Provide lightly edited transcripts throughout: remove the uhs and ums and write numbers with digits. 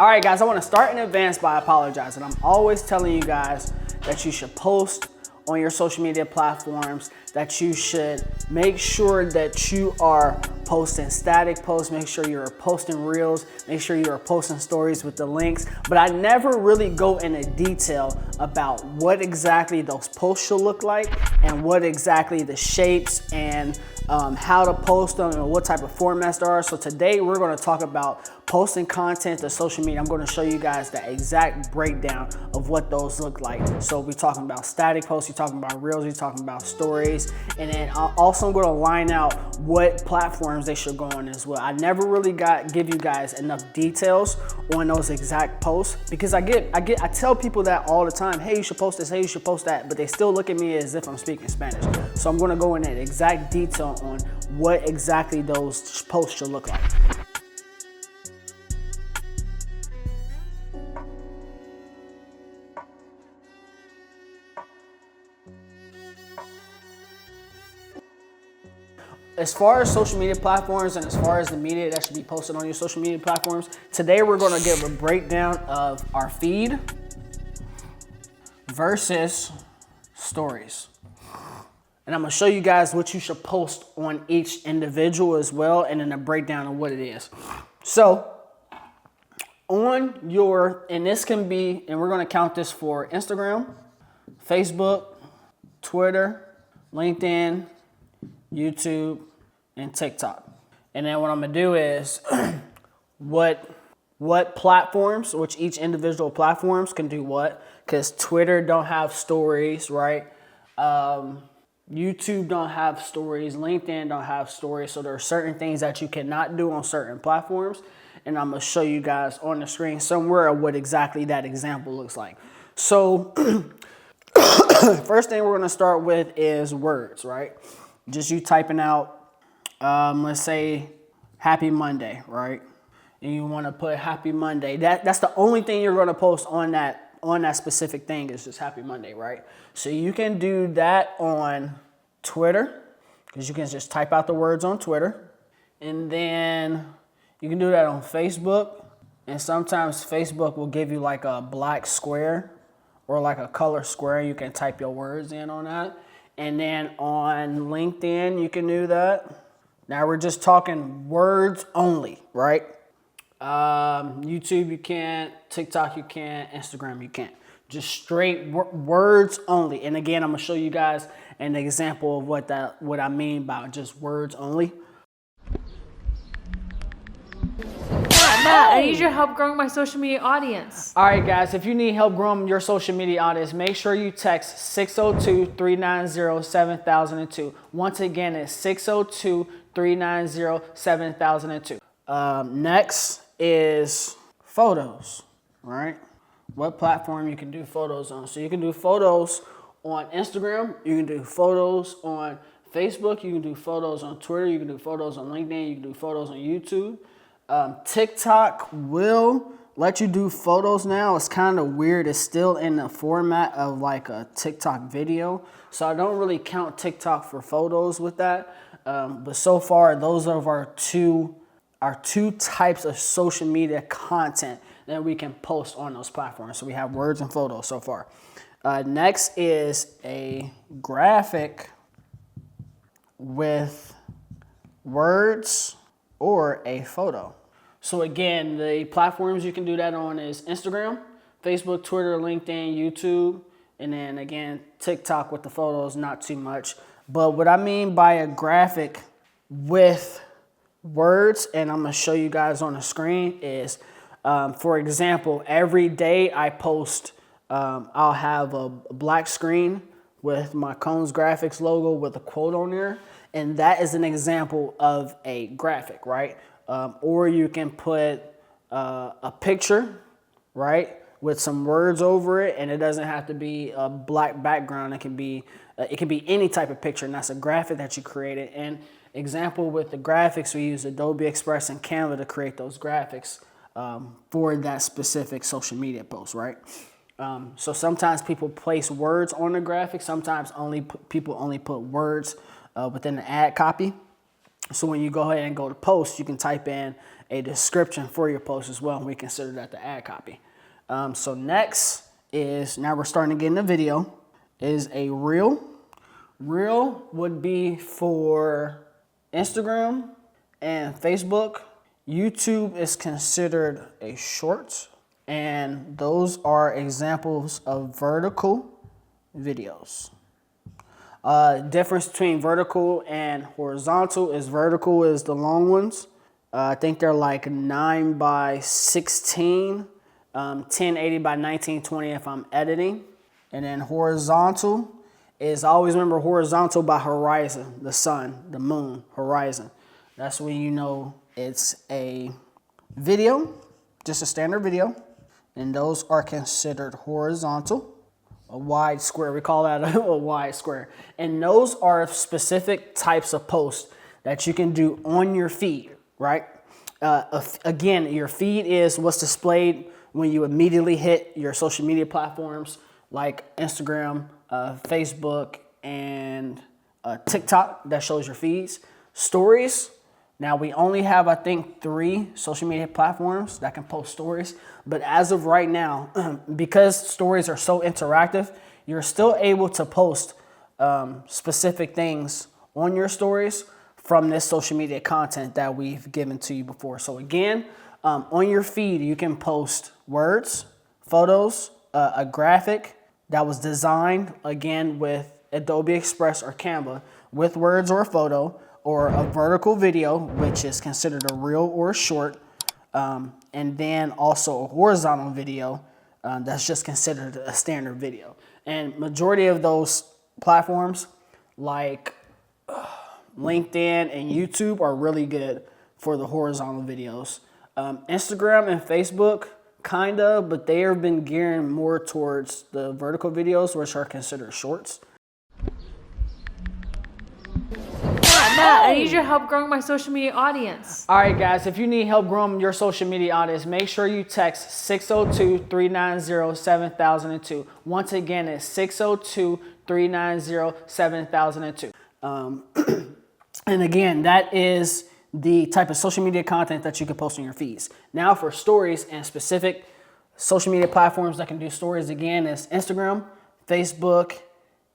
All right, guys, I want to start in advance by apologizing. I'm always telling you guys that you should post on your social media platforms, that you should make sure that you are posting static posts, make sure you're posting reels, make sure you are posting stories with the links. But I never really go into detail about what exactly those posts should look like and what exactly the shapes and how to post them and what type of formats there are. So today we're going to talk about posting content to social media. I'm going to show you guys the exact breakdown of what those look like. So we're talking about static posts, we're talking about reels, we're talking about stories, and then also I'm going to line out what platforms they should go on as well. I never really give you guys enough details on those exact posts because I tell people that all the time. Hey, you should post this. Hey, you should post that. But they still look at me as if I'm speaking Spanish. So I'm going to go into exact detail on what exactly those posts should look like. As far as social media platforms and as far as the media that should be posted on your social media platforms, today we're going to give a breakdown of our feed versus stories. And I'm going to show you guys what you should post on each individual as well, and then a breakdown of what it is. So on your, and this can be, and we're going to count this for Instagram, Facebook, Twitter, LinkedIn, YouTube, and TikTok. And then what I'm gonna do is what platforms, which each individual platforms can do what, because Twitter don't have stories, right? YouTube don't have stories, LinkedIn don't have stories, so there are certain things that you cannot do on certain platforms, and I'm gonna show you guys on the screen somewhere what exactly that example looks like. So first thing we're gonna start with is words, right? Just you typing out, let's say Happy Monday, right? And you want to put Happy Monday. That's the only thing you're going to post on that specific thing is just Happy Monday, right? So you can do that on Twitter because you can just type out the words on Twitter, and then you can do that on Facebook. And sometimes Facebook will give you like a black square or like a color square. You can type your words in on that. And then on LinkedIn, you can do that. Now we're just talking words only, right? YouTube, you can't. TikTok, you can't. Instagram, you can't. Just straight words only. And again, I'm gonna show you guys an example of what I mean by just words only. Matt, I need your help growing my social media audience. All right, guys, if you need help growing your social media audience, make sure you text 602-390-7002. Once again, it's 602-390-7002. Next is photos, right? What platform you can do photos on. So you can do photos on Instagram, you can do photos on Facebook, you can do photos on Twitter, you can do photos on LinkedIn, you can do photos on YouTube. TikTok will let you do photos now. It's kind of weird. It's still in the format of like a TikTok video. So I don't really count TikTok for photos with that. But so far, those are our two types of social media content that we can post on those platforms. So we have words and photos so far. Next is a graphic with words or a photo. So again, the platforms you can do that on is Instagram, Facebook, Twitter, LinkedIn, YouTube, and then again, TikTok with the photos, not too much. But what I mean by a graphic with words, and I'm gonna show you guys on the screen, is, for example, every day I post, I'll have a black screen with my conesgraphix logo with a quote on there, and that is an example of a graphic, right? Or you can put a picture, right, with some words over it, and it doesn't have to be a black background. It can be any type of picture, and that's a graphic that you created. And example with the graphics, we use Adobe Express and Canva to create those graphics for that specific social media post, right? So sometimes people place words on the graphic. Sometimes people only put words within the ad copy. So when you go ahead and go to post, you can type in a description for your post as well, and we consider that the ad copy. So next is, now we're starting to get in the video, is a reel. Reel would be for Instagram and Facebook. YouTube is considered a short, and those are examples of vertical videos. Difference between vertical and horizontal is vertical is the long ones. I think they're like 9 by 16, 1080 by 1920 if I'm editing. And then horizontal is, I always remember horizontal by horizon, the sun, the moon, horizon. That's when you know it's a video, just a standard video. And those are considered horizontal. A wide square, we call that a wide square. And those are specific types of posts that you can do on your feed, right? Again, your feed is what's displayed when you immediately hit your social media platforms like Instagram, Facebook, and TikTok that shows your feeds. Stories, now we only have, I think, 3 social media platforms that can post stories. But as of right now, because stories are so interactive, you're still able to post specific things on your stories from this social media content that we've given to you before. So again, on your feed, you can post words, photos, a graphic that was designed, again, with Adobe Express or Canva, with words or a photo, or a vertical video, which is considered a reel or a short, and then also a horizontal video that's just considered a standard video. And majority of those platforms like LinkedIn and YouTube are really good for the horizontal videos. Instagram and Facebook, kind of, but they have been gearing more towards the vertical videos, which are considered shorts. Matt, I need your help growing my social media audience. All right, guys, if you need help growing your social media audience, make sure you text 602-390-7002. Once again, it's 602-390-7002. And again, that is the type of social media content that you can post on your feeds. Now for stories and specific social media platforms that can do stories, again, is Instagram, Facebook,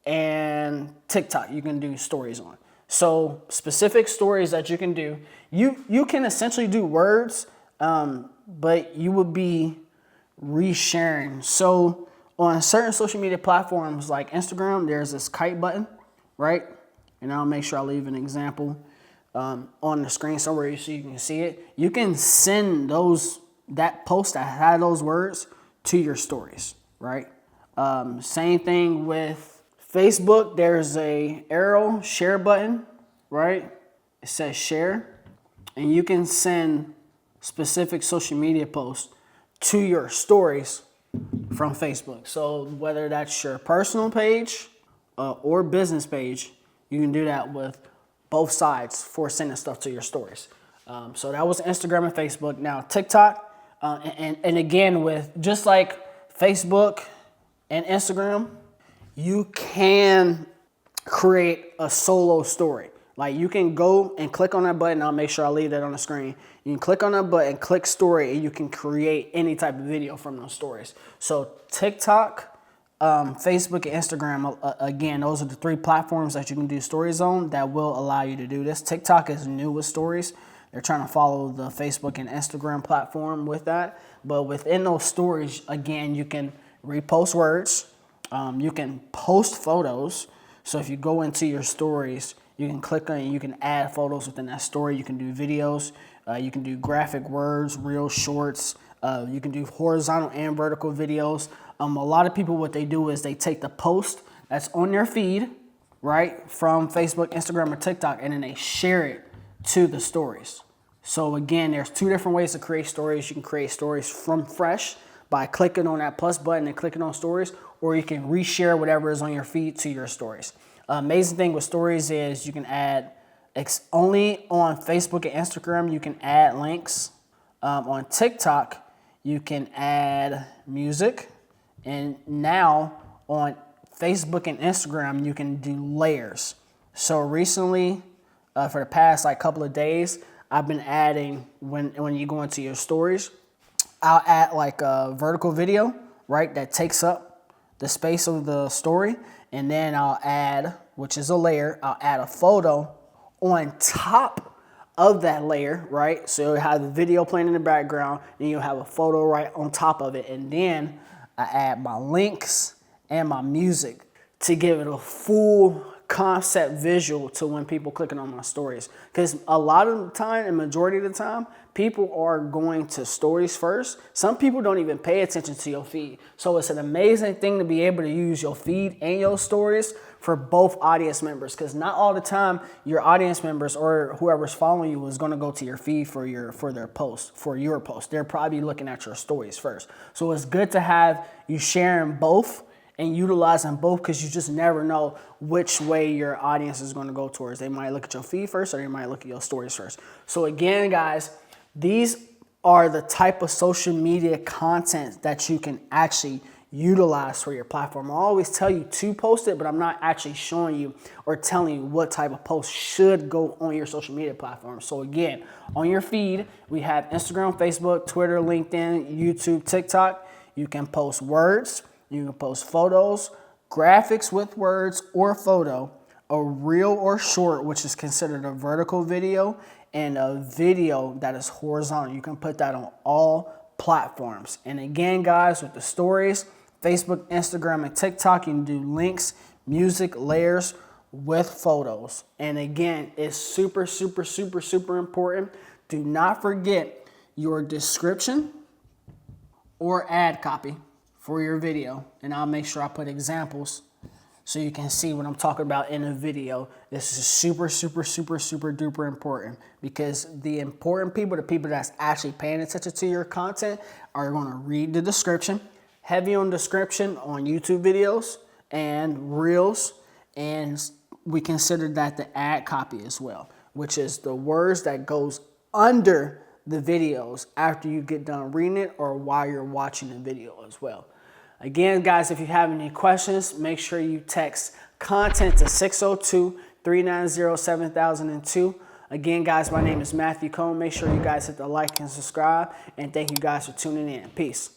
and TikTok you can do stories on. So specific stories that you can do, you can essentially do words, but you would be resharing. So on certain social media platforms like Instagram, there's this kite button, right? And I'll make sure I leave an example on the screen somewhere so you can see it. You can send that post that had those words to your stories, right? Same thing with Facebook, there's a arrow share button, right? It says share, and you can send specific social media posts to your stories from Facebook. So whether that's your personal page or business page, you can do that with both sides for sending stuff to your stories. So that was Instagram and Facebook. Now TikTok, and again, with just like Facebook and Instagram, you can create a solo story. Like you can go and click on that button. I'll make sure I leave that on the screen. You can click on that button, click story, and you can create any type of video from those stories. So TikTok, Facebook, and Instagram, again, those are the 3 platforms that you can do stories on that will allow you to do this. TikTok is new with stories. They're trying to follow the Facebook and Instagram platform with that. But within those stories, again, you can repost words. You can post photos. So if you go into your stories, you can click on it, you can add photos within that story. You can do videos. You can do graphic words, real shorts. You can do horizontal and vertical videos. A lot of people, what they do is they take the post that's on their feed, right, from Facebook, Instagram, or TikTok, and then they share it to the stories. So again, there's 2 different ways to create stories. You can create stories from fresh by clicking on that plus button and clicking on stories, or you can reshare whatever is on your feed to your stories. Amazing thing with stories is you can add, only on Facebook and Instagram, you can add links. On TikTok, you can add music. And now on Facebook and Instagram, you can do layers. So recently, for the past like couple of days, I've been adding, when you go into your stories, I'll add like a vertical video, right, that takes up the space of the story. And then I'll add, which is a layer, I'll add a photo on top of that layer, right? So you'll have the video playing in the background, and you'll have a photo right on top of it. And then I add my links and my music to give it a full concept visual to when people clicking on my stories. Because a lot of the time, and majority of the time, people are going to stories first. Some people don't even pay attention to your feed. So it's an amazing thing to be able to use your feed and your stories for both audience members, because not all the time your audience members or whoever's following you is going to go to your feed for your post. They're probably looking at your stories first. So it's good to have you sharing both and utilizing both, because you just never know which way your audience is going to go towards. They might look at your feed first, or they might look at your stories first. So again, guys, these are the type of social media content that you can actually utilize for your platform. I always tell you to post it, but I'm not actually showing you or telling you what type of post should go on your social media platform. So again, on your feed, we have Instagram, Facebook, Twitter, LinkedIn, YouTube, TikTok. You can post words. You can post photos, graphics with words or photo, a reel or short, which is considered a vertical video, and a video that is horizontal. You can put that on all platforms. And again, guys, with the stories, Facebook, Instagram, and TikTok, you can do links, music, layers with photos. And again, it's super, super, super, super important. Do not forget your description or ad copy for your video, and I'll make sure I put examples so you can see what I'm talking about in a video. This is super, super, super, super duper important, because the important people, the people that's actually paying attention to your content, are going to read the description, heavy on description on YouTube videos and reels, and we consider that the ad copy as well, which is the words that goes under the videos after you get done reading it or while you're watching the video as well. Again, guys, if you have any questions, make sure you text content to 602-390-7002. Again, guys, my name is Matthew Cone. Make sure you guys hit the like and subscribe. And thank you guys for tuning in. Peace.